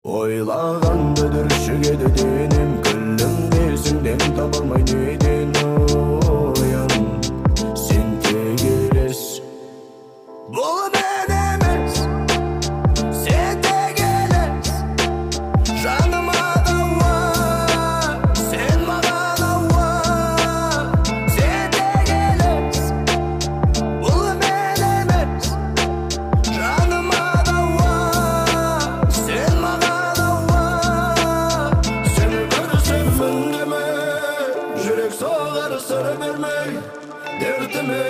Ойлағанды дүршігеді денім, күлімде сіңден табылмай неден ойым. Сен тек елес, бұл мен емес, сен тек елес. Жаныма дауа, сен маған ауа. Сен тек елес, бұл мен емес, жаныма дауа, сен маған ауа. Сені көрсем үндеме, жүрек соғар сыр бермей, дертіме